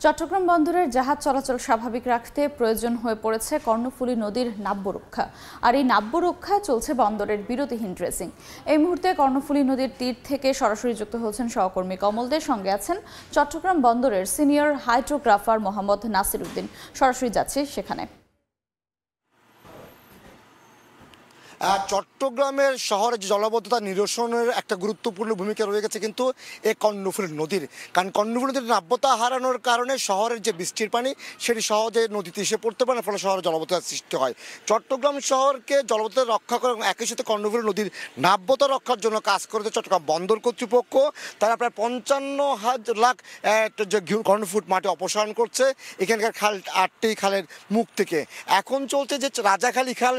চট্টগ্রাম বন্দরের জাহাজ চলাচল স্বাভাবিক রাখতে প্রয়োজন হয়ে পড়েছে কর্ণফুলী নদীর নাব্য রক্ষা। আর এই নাব্য রক্ষায় চলছে বন্দরের বিরতিহীন ড্রেসিং। এই মুহূর্তে কর্ণফুলী নদীর তীর থেকে সরাসরি যুক্ত হচ্ছেন সহকর্মী কমল দে, সঙ্গে আছেন চট্টগ্রাম বন্দরের সিনিয়র হাইড্রোগ্রাফার মোহাম্মদ নাসির উদ্দিন। সরাসরি যাচ্ছি সেখানে। চট্টগ্রামের শহরে জলাবদ্ধতা নিরসনের একটা গুরুত্বপূর্ণ ভূমিকা রয়ে গেছে কিন্তু এই কর্ণফুলী নদীর, কারণ কর্ণফুলী নদীর নাব্যতা হারানোর কারণে শহরের যে বৃষ্টির পানি সেটি সহজে নদীতে এসে পড়তে পারে, ফলে শহরে জলাবদ্ধতার সৃষ্টি হয়। চট্টগ্রাম শহরকে জলাবদ্ধতা রক্ষা করে এবং একই সাথে কর্ণফুলী নদীর নাব্যতা রক্ষার জন্য কাজ করেছে চট্টগ্রাম বন্দর কর্তৃপক্ষ। তারা প্রায় 55 লাখ যে ঘনফুট মাটি অপসারণ করছে এখানকার খাল, 8টি খালের মুখ থেকে। এখন চলছে যে রাজাখালী খাল,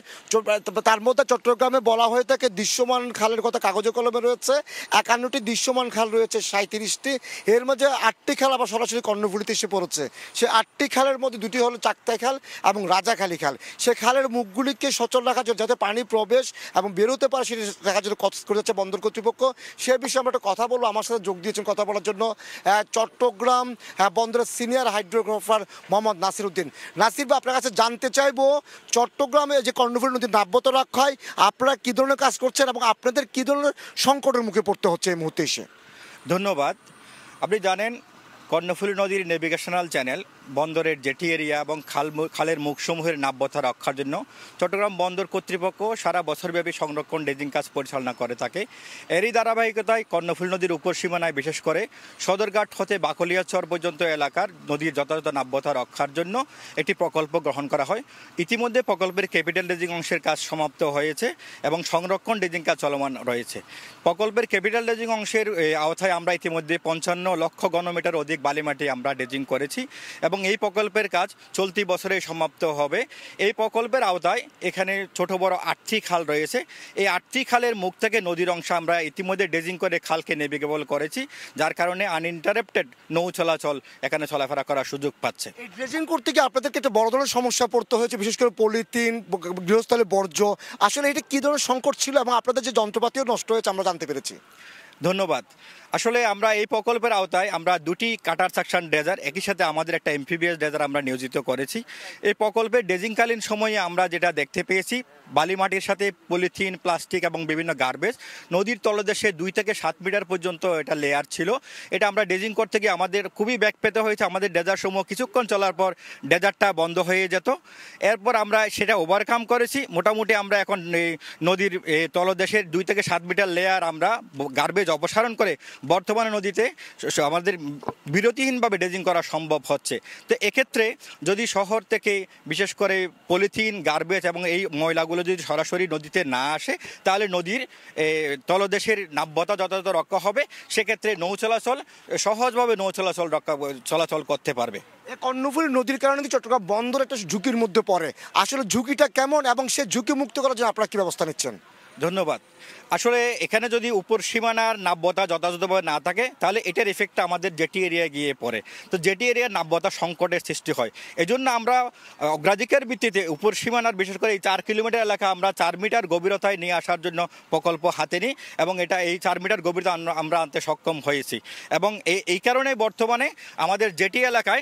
তার মধ্যে চট্টগ্রামে বলা হয়ে থাকে দৃশ্যমান খালের কথা কাগজে কলমে রয়েছে 51টি, দৃশ্যমান খাল রয়েছে 37টি। এর মধ্যে 8টি খাল আবার সরাসরি কর্ণফুলীতে এসে পড়েছে। সে 8টি খালের মধ্যে 2টি হলো চাকতাই খাল এবং রাজাখালী খাল। সে খালের মুখগুলিকে সচল রাখার জন্য, যাতে পানি প্রবেশ এবং বেরোতে পারে সেটি দেখার জন্য কাজ করে যাচ্ছে বন্দর কর্তৃপক্ষ। সে বিষয়ে আমরা একটা কথা বলবো। আমার সাথে যোগ দিয়েছেন কথা বলার জন্য চট্টগ্রাম বন্দরের সিনিয়র হাইড্রোগ্রাফার মোহাম্মদ নাসির উদ্দিন। নাসির ভাই, আপনার কাছে জানতে চাইবো চট্টগ্রামে যে কর্ণফুলী নদীর নাব্যতা রক্ষায় আপনারা কি ধরনের কাজ করছেন এবং আপনাদের কি ধরনের সংকটের মুখে পড়তে হচ্ছে এই মুহূর্তে এসে? ধন্যবাদ। আপনি জানেন কর্ণফুলী নদীর নেভিগেশনাল চ্যানেল, বন্দরের জেটি এরিয়া এবং খালের মুখসমূহের নাব্যতা রক্ষার জন্য চট্টগ্রাম বন্দর কর্তৃপক্ষ সারা বছরব্যাপী সংরক্ষণ ড্রেজিং কাজ পরিচালনা করে থাকে। এরই ধারাবাহিকতায় কর্ণফুলী নদীর উপর সীমানায় বিশেষ করে সদরঘাট হতে বাকলিয়াচর পর্যন্ত এলাকার নদীর যথাযথ নাব্যতা রক্ষার জন্য একটি প্রকল্প গ্রহণ করা হয়। ইতিমধ্যে প্রকল্পের ক্যাপিটাল ড্রেজিং অংশের কাজ সমাপ্ত হয়েছে এবং সংরক্ষণ ড্রেজিং কাজ চলমান রয়েছে। প্রকল্পের ক্যাপিটাল ড্রেজিং অংশের আওতায় আমরা ইতিমধ্যে 55 লক্ষ ঘনমিটার অধিক বালিমাটি আমরা ড্রেজিং করেছি এবং এই প্রকল্পের কাজ চলতি বছরে সমাপ্ত হবে। এই প্রকল্পের আওতায় এখানে ছোট বড় 8টি খাল রয়েছে। এই 8টি খালের মুখ থেকে নদীর অংশ আমরা ইতিমধ্যে ড্রেজিং করে খালকে নেভিগেবল করেছি, যার কারণে আনইন্টারাপ্টেড নৌ চলাচল এখানে চলাফেরা করার সুযোগ পাচ্ছে। এই ড্রেজিং করতে গিয়ে আপনাদেরকে একটা বড় ধরনের সমস্যা পড়তে হয়েছে, বিশেষ করে পলিথিন, গৃহস্থলে বর্জ্য। আসলে এটা কি ধরনের সংকট ছিল এবং আপনাদের যে যন্ত্রপাতিও নষ্ট হয়েছে আমরা জানতে পেরেছি। ধন্যবাদ। আসলে আমরা এই প্রকল্পের আওতায় আমরা 2টি কাটার সাকশন ড্রেজার, একই সাথে আমাদের একটা এমফিবিএস ড্রেজার আমরা নিয়োজিত করেছি। এই প্রকল্পের ড্রেজিংকালীন সময়ে আমরা যেটা দেখতে পেয়েছি, বালিমাটির সাথে পলিথিন, প্লাস্টিক এবং বিভিন্ন গার্বেজ নদীর তলদেশে 2 থেকে 7 মিটার পর্যন্ত এটা লেয়ার ছিল। এটা আমরা ড্রেজিং করতে গিয়ে আমাদের খুবই ব্যাক পেতে হয়েছে। আমাদের ড্রেজার সমূহ কিছুক্ষণ চলার পর ড্রেজারটা বন্ধ হয়ে যেত। এরপর আমরা সেটা ওভারকাম করেছি। মোটামুটি আমরা এখন নদীর তলদেশের 2 থেকে 7 মিটার লেয়ার আমরা গার্বেজ অপসারণ করে বর্তমানে নদীতে আমাদের বিরতিহীনভাবে ড্রেজিং করা সম্ভব হচ্ছে। তো এক্ষেত্রে যদি শহর থেকে বিশেষ করে পলিথিন, গার্বেজ এবং এই ময়লাগুলো যদি সরাসরি নদীতে না আসে, তাহলে নদীর তলদেশের নাব্যতা যথাযথ রক্ষা হবে। সেক্ষেত্রে নৌ চলাচল সহজভাবে চলাচল করতে পারবে। কর্ণফুলী নদীর কারণে চট্টগ্রাম বন্দর একটা ঝুঁকির মধ্যে পড়ে। আসলে ঝুঁকিটা কেমন এবং সে ঝুঁকি মুক্ত করার জন্য আপনারা কি ব্যবস্থা নিচ্ছেন? ধন্যবাদ। আসলে এখানে যদি উপর সীমানার নাব্যতা যথাযথভাবে না থাকে, তাহলে এটার এফেক্টটা আমাদের জেটি এরিয়ায় গিয়ে পড়ে। তো জেটি এরিয়ার নাব্যতা সংকটের সৃষ্টি হয়। এজন্য আমরা অগ্রাধিকার ভিত্তিতে উপর সীমানার বিশেষ করে এই 4 কিলোমিটার এলাকা আমরা 4 মিটার গভীরতায় নিয়ে আসার জন্য প্রকল্প হাতে নিই এবং এটা এই 4 মিটার গভীরতা আমরা আনতে সক্ষম হয়েছি। এবং এই কারণে বর্তমানে আমাদের জেটি এলাকায়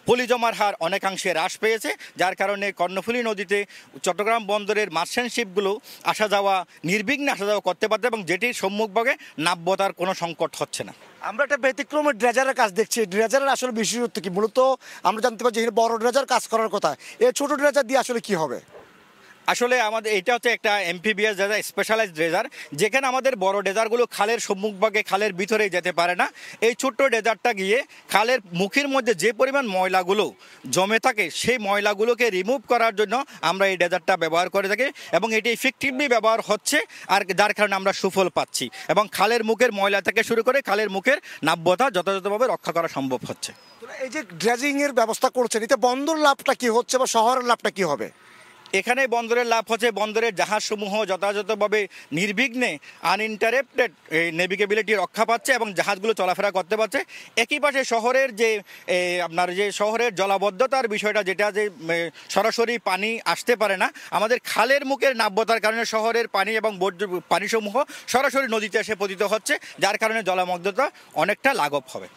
পলি জমার হার অনেকাংশে হ্রাস পেয়েছে, যার কারণে কর্ণফুলী নদীতে চট্টগ্রাম বন্দরের মার্চেন্ট শিপগুলো আসা যাওয়া নির্বিঘ্নে আসা যাওয়া করতে পারছে এবং যেটির সম্মুখভাগে নাব্যতার কোনো সংকট হচ্ছে না। আমরা একটা ব্যতিক্রমের ড্রেজারের কাজ দেখছি। ড্রেজারের আসলে বিশেষত্ব কি? মূলত আমরা জানতে পারছি বড় ড্রেজার কাজ করার কথা, এই ছোট ড্রেজার দিয়ে আসলে কি হবে? আসলে আমাদের এটা হচ্ছে একটা এমপিবিএস ড্রেজার, স্পেশালাইজ ড্রেজার, যেখানে আমাদের বড় ড্রেজারগুলো খালের সম্মুখভাগে খালের ভিতরে যেতে পারে না। এই ছোট্ট ড্রেজারটা গিয়ে খালের মুখের মধ্যে যে পরিমাণ ময়লাগুলো জমে থাকে সেই ময়লাগুলোকে রিমুভ করার জন্য আমরা এই ড্রেজারটা ব্যবহার করে থাকি এবং এটি ইফেক্টিভলি ব্যবহার হচ্ছে, আর যার কারণে আমরা সুফল পাচ্ছি এবং খালের মুখের ময়লা থেকে শুরু করে খালের মুখের নাব্যতা যথাযথভাবে রক্ষা করা সম্ভব হচ্ছে। এই যে ড্রেজিংয়ের ব্যবস্থা করছেন, এতে বন্দর লাভটা কি হচ্ছে বা শহরের লাভটা কি হবে? এখানে বন্দরের লাভ হচ্ছে বন্দরের জাহাজসমূহ যথাযথভাবে নির্বিঘ্নে আনইন্টারাপ্টেড নেভিগেবিলিটি রক্ষা পাচ্ছে এবং জাহাজগুলো চলাফেরা করতে পারছে। একই পাশে শহরের যে আপনার যে শহরের জলাবদ্ধতার বিষয়টা, যেটা যে সরাসরি পানি আসতে পারে না, আমাদের খালের মুখের নাব্যতার কারণে শহরের পানি এবং পানিসমূহ সরাসরি নদীতে এসে পতিত হচ্ছে, যার কারণে জলামগ্নতা অনেকটা লাঘব হবে।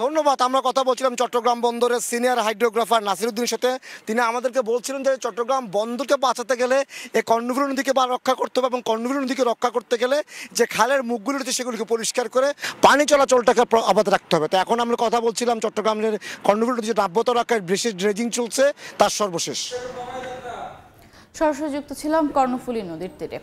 ধন্যবাদ। আমরা কথা বলছিলাম চট্টগ্রাম বন্দরের সিনিয়র হাইড্রোগ্রাফার নাসিরউদ্দিনের সাথে। তিনি আমাদেরকে বলছিলেন যে চট্টগ্রাম বন্দরকে বাঁচাতে গেলে এই কর্ণফুলী নদীকে রক্ষা করতে হবে এবং কর্ণফুলী নদীকে রক্ষা করতে গেলে যে খালের মুখগুলো রয়েছে সেগুলিকে পরিষ্কার করে পানি চলাচলটাকে অব্যাহত রাখতে হবে। তো এখন আমরা কথা বলছিলাম চট্টগ্রামের কর্ণফুলী নদীর যে নাব্যতা রক্ষার বিশেষ ড্রেজিং চলছে তার সর্বশেষ। সরাসরি যুক্ত ছিলাম কর্ণফুলী নদীর তীরে।